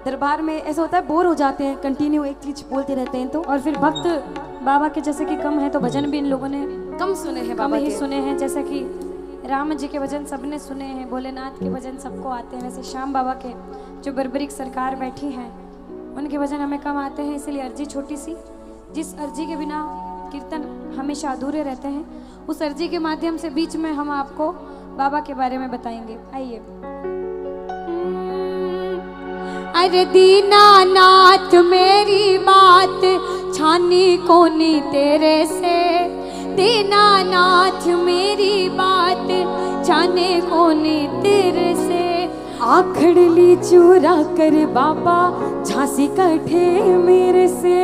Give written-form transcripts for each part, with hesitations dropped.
दरबार में ऐसा होता है, बोर हो जाते हैं, कंटिन्यू एक चीज बोलते रहते हैं, तो और फिर भक्त बाबा के जैसे कि कम है, तो भजन भी इन लोगों ने कम सुने हैं कम बाबा ही के। सुने हैं। जैसे कि राम जी के भजन सबने सुने हैं, भोलेनाथ के भजन सबको आते हैं, वैसे श्याम बाबा के जो बर्बरिक सरकार बैठी हैं उनके भजन हमें कम आते हैं। इसलिए अर्जी छोटी सी, जिस अर्जी के बिना कीर्तन हमेशा अधूरे रहते हैं, उस अर्जी के माध्यम से बीच में हम आपको बाबा के बारे में बताएंगे। आइए। अरे दीनानाथ मेरी बात छानी कोनी तेरे से, दीनानाथ मेरी बात छाने कोनी तेरे से। आखड़ ली चुरा कर बाबा झांसी कठे मेरे से,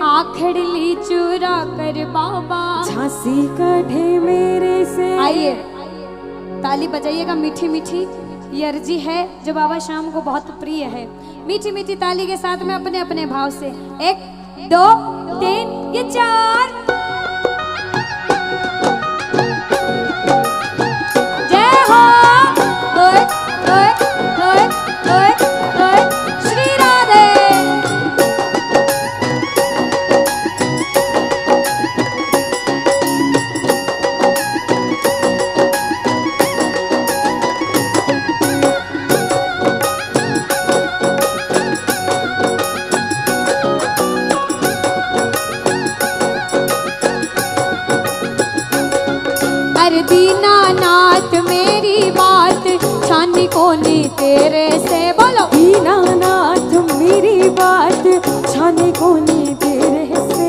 आखड़ ली चुरा कर बाबा झांसी कठे मेरे से। आइए ताली बजाइएगा मीठी मीठी, ये अर्जी है जो बाबा श्याम को बहुत प्रिय है। मीठी मीठी ताली के साथ में अपने अपने भाव से 1 2 3 ये 4। जय हो ओए ओए ओए ओए ओए श्री राधे। अरे दीनानाथ मेरी बात छानी कोनी तेरे से, बोलो दीनानाथ मेरी बात छाने कोनी तेरे से।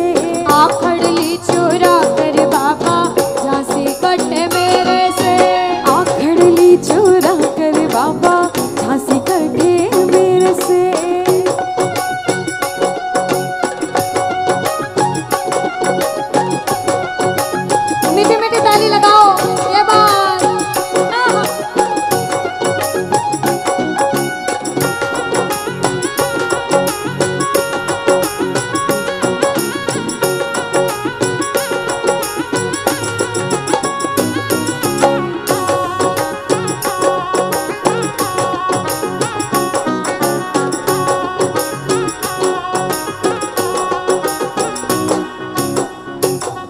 आखड़ ली चुरा कर बाबा झांसी कटे मेरे से, आखड़ ली चुरा कर बाबा झांसी कटे मेरे से। मीठी मीठी ताली लगाओ ये बात।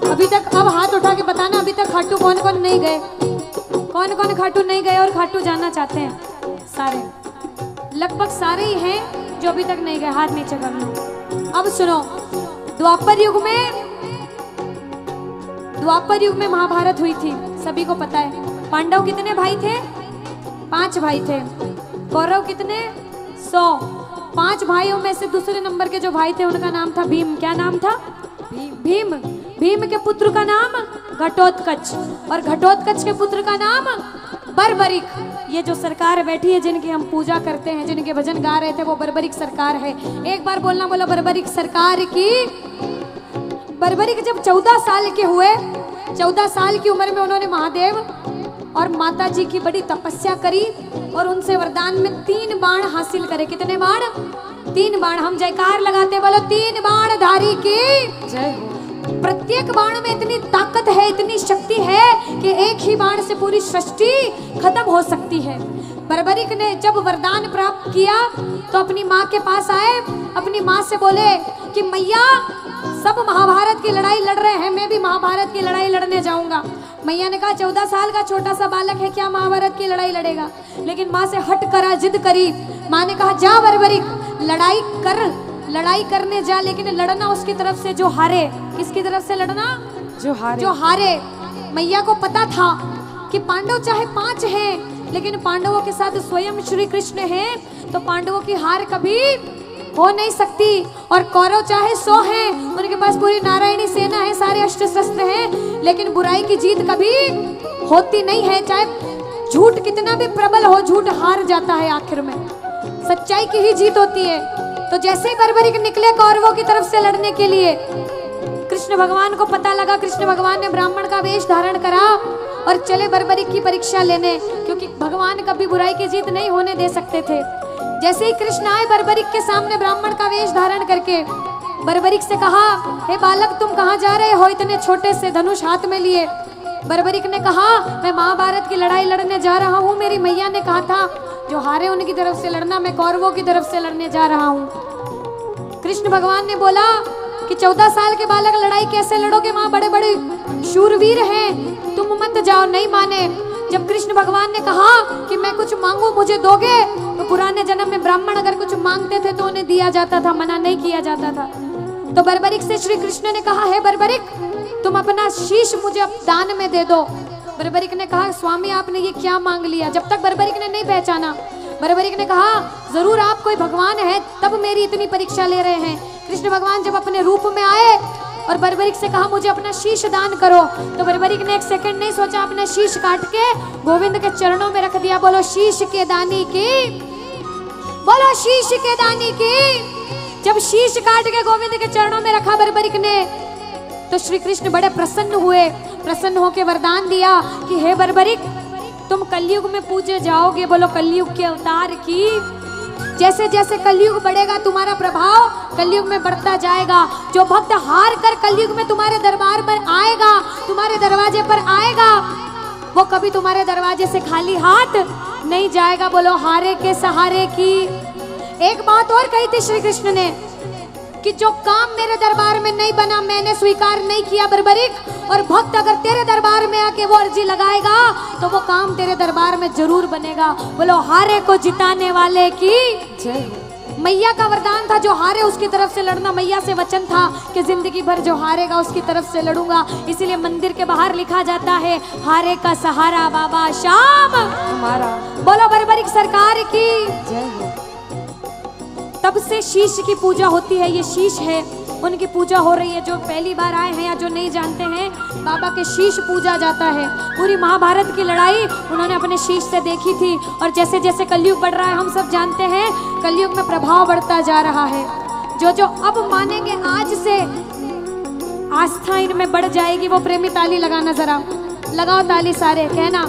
अभी तक अब हाथ उठा के बताना, अभी तक खाटू कौन कौन नहीं गए, कौन कौन खाटू नहीं गए और खाटू जाना चाहते हैं। सारे लगभग सारे ही हैं जो अभी तक नहीं गए, हाथ नीचे कर लो। अब सुनो, द्वापर युग में महाभारत हुई थी, सभी को पता है। पांडव कितने भाई थे? 5 भाई थे। कौरव कितने? 100। 5 भाइयों में से दूसरे नंबर के जो भाई थे उनका नाम था भीम। क्या नाम था? भीम। भीम के पुत्र का नाम घटोत्कच, और घटोत्कच के पुत्र का नाम बर्बरिक। ये जो सरकार बैठी है, जिनकी हम पूजा करते हैं, जिनके भजन गा रहे थे, वो बर्बरिक सरकार है। एक बार बोलना, बोलो बर्बरिक सरकार की। बर्बरिक जब 14 साल के हुए, 14 साल की उम्र में उन्होंने महादेव और माता जी की बड़ी तपस्या करी और उनसे वरदान में 3 बाण हासिल करे। कितने बाण? 3 बाण। हम जयकार लगाते, बोलो 3 बाण धारी की जय हो। प्रत्येक बाण में इतनी ताकत है, इतनी शक्ति है कि एक ही बाण से पूरी सृष्टि खत्म हो सकती है। बर्बरिक ने जब वरदान प्राप्त किया तो अपनी माँ के पास आए, अपनी माँ से बोले कि मैया, सब महाभारत की लड़ाई लड़ रहे हैं, मैं भी महाभारत की लड़ाई लड़ने जाऊंगा। मैया ने कहा 14 साल का छोटा सा बालक है, क्या महाभारत की लड़ाई लड़ेगा? लेकिन माँ से हट करा, जिद करी। माँ ने कहा जा बर्बरिक, लड़ाई कर, लड़ाई करने जा, लेकिन लड़ना उसकी तरफ से जो हारे। किसकी तरफ से लड़ना? जो हारे। जो हारे। मैया को पता था कि पांडव चाहे 5 हैं, लेकिन पांडवों के साथ स्वयं श्री कृष्ण हैं, तो पांडवों की हार कभी हो नहीं सकती। और कौरव चाहे 100 हैं, उनके पास पूरी नारायणी सेना है, सारे अस्त्र शस्त्र हैं, लेकिन बुराई की जीत कभी होती नहीं है। चाहे झूठ कितना भी प्रबल हो, झूठ हार जाता है आखिर में, सच्चाई की ही जीत होती है। तो जैसे ही बर्बरिक निकले कौरवों की तरफ से लड़ने के लिए, कृष्ण भगवान को पता लगा, कृष्ण भगवान ने ब्राह्मण का वेश धारण करा और चले बर्बरिक की परीक्षा लेने, क्योंकि भगवान कभी बुराई की जीत नहीं होने दे सकते थे। जैसे ही कृष्ण आए बर्बरिक के सामने ब्राह्मण का वेश धारण करके, बर्बरिक से कहा, हे बालक तुम कहाँ जा रहे हो इतने छोटे से धनुष हाथ में लिए? बर्बरिक ने कहा मैं महाभारत की लड़ाई लड़ने जा रहा हूँ, मेरी मैया ने कहा था जो हारे उनकी तरफ से लड़ना, मैं कौरवों की तरफ से लड़ने जा रहा हूँ। कृष्ण भगवान ने बोला कि 14 साल के बालक लड़ाई कैसे लड़ोगे, वहां बड़े बड़े शूरवीर हैं, तुम मत जाओ। नहीं माने। जब कृष्ण भगवान ने कहा कि मैं कुछ मांगू मुझे दोगे, तो पुराने जन्म में ब्राह्मण अगर कुछ मांगते थे तो उन्हें दिया जाता था, मना नहीं किया जाता था। तो बर्बरिक से श्री कृष्ण ने कहा हे बर्बरिक तुम अपना शीश मुझे अब दान में दे दो। बर्बरिक ने कहा स्वामी आपने ये क्या मांग लिया। जब तक बर्बरिक ने नहीं पहचाना, बर्बरिक ने कहा जरूर आप कोई भगवान है तब मेरी इतनी परीक्षा ले रहे हैं। कृष्ण भगवान जब अपने रूप में आए और बर्बरिक से कहा मुझे अपना शीश दान करो, तो बर्बरिक ने एक सेकंड नहीं सोचा, अपना शीश काट के गोविंद के चरणों में रख दिया। बोलो शीश के दानी की, बोलो शीश के दानी की। जब शीश काट के गोविंद के चरणों में रखा बर्बरिक ने, तो श्री कृष्ण बड़े प्रसन्न हुए। प्रसन्न होकर वरदान दिया कि हे बर्बरिक तुम कलयुग में पूजे जाओगे। बोलो कलयुग के अवतार की। जैसे जैसे कलयुग बढ़ेगा तुम्हारा प्रभाव कलयुग में बढ़ता जाएगा। जो भक्त हार कर कलयुग में तुम्हारे दरबार पर आएगा, तुम्हारे दरवाजे पर आएगा, वो कभी तुम्हारे दरवाजे से खाली हाथ नहीं जाएगा। बोलो हारे के सहारे की। एक बात और कही थी श्री कृष्ण ने कि जो काम मेरे दरबार में नहीं बना मैंने स्वीकार नहीं किया बर्बरिक, और भक्त अगर तेरे दरबार में आके वो अर्जी लगाएगा तो वो काम तेरे दरबार में जरूर बनेगा। बोलो हारे को जिताने वाले की जय। मैया का वरदान था जो हारे उसकी तरफ से लड़ना। मैया से वचन था कि जिंदगी भर जो हारेगा उसकी तरफ से लड़ूंगा। इसीलिए मंदिर के बाहर लिखा जाता है हारे का सहारा बाबा श्याम हमारा। बोलो बर्बरिक सरकार की जय। तब से शीश की पूजा होती है। ये शीश है, उनकी पूजा हो रही है। जो पहली बार आए हैं या जो नहीं जानते हैं, बाबा के शीश पूजा जाता है। पूरी महाभारत की लड़ाई उन्होंने अपने शीश से देखी थी। और जैसे जैसे कलयुग बढ़ रहा है, हम सब जानते हैं कलयुग में प्रभाव बढ़ता जा रहा है। जो जो अब मानेंगे आज से आस्था इनमें बढ़ जाएगी। वो प्रेमी ताली लगाना, जरा लगाओ ताली सारे, कहना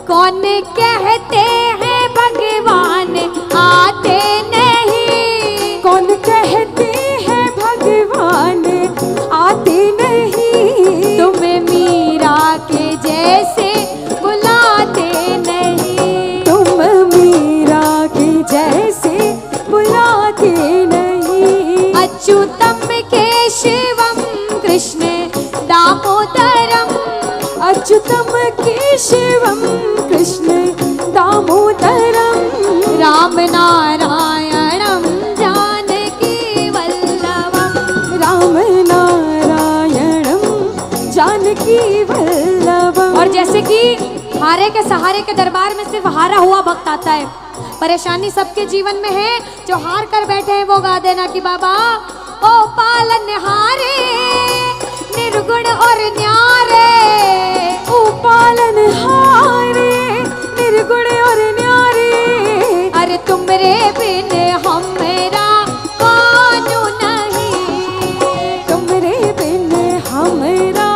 कौन कहते हैं भगवान आते नहीं, कौन कहते हैं भगवान आते नहीं, तुम्हें मीरा के जैसे बुलाते नहीं, तुम मीरा के जैसे बुलाते नहीं। अच्युतम केशवम कृष्ण दामोदरम, अच्युतम केशवम कृष्ण दामोदरम, राम नारायणम जानकी वल्लभम, राम नारायणम जानकी वल्लभम। और जैसे कि हारे के सहारे के दरबार में सिर्फ हारा हुआ भक्त आता है। परेशानी सबके जीवन में है, जो हार कर बैठे हैं वो गा देना कि बाबा ओ पालन हारे निर्गुण और न्यारे, ओ पालन हारे निर्गुण और न्यारे, अरे तुमरे बिन हमेरा कौन नहीं, तुमरे बिन हमेरा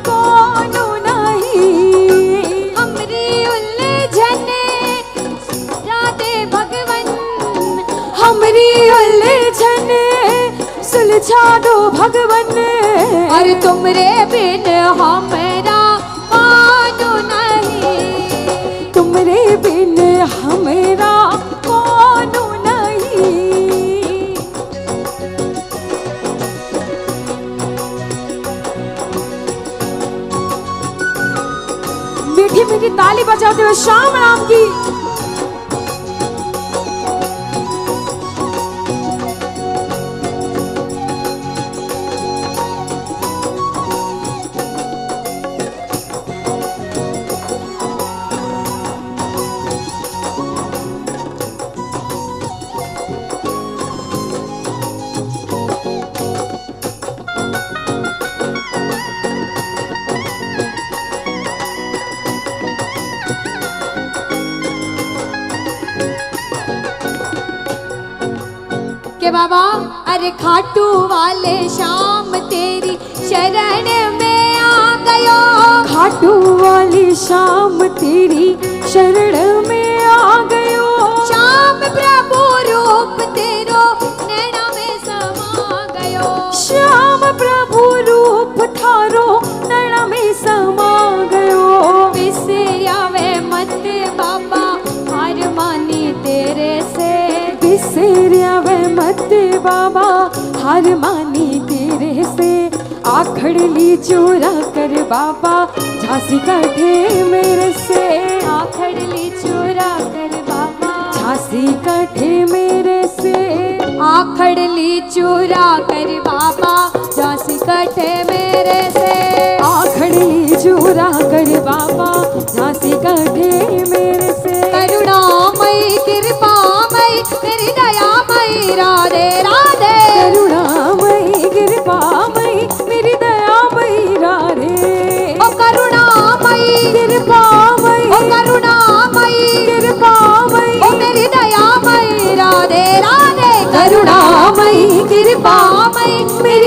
कौन नहीं। हमरी उलझन राधे भगवन, हमरी उलझन सुलझा दो भगवन, अरे तुमरे बिन हमेरा कौन नहीं, तुमरे बिन हमेरा कौन नहीं। मीठी मीठी ताली बजाते हुए श्याम राम की। के बाबा अरे खाटू वाले श्याम तेरी शरण में आ गयो, खाटू वाली श्याम तेरी शरण में आ गयो, श्याम प्रभु रूप तेरो नैना में समा गयो, श्याम प्रभु रूप थारो नैना में समा गयो, सत्य बाबा हार मानी तेरे से, आखड़ ली चुरा कर बाबा झांसी काटे मेरे से, आखड़ ली चुरा कर बाबा झांसी काटे मेरे से, आखड़ ली चुरा कर बाबा झांसी काटे मेरे से, आखड़ ली चुरा कर बाबा झांसी काटे मेरे से। करुणामयी कृपामयी तेरी दयामयी राधे राधे, करुणामयी कृपामयी मेरी दयामयी राधे, ओ करुणामयी कृपामयी ओ करुणामयी कृपामयी ओ मेरी दयामयी राधे राधे, करुणामयी कृपामयी कृपामयी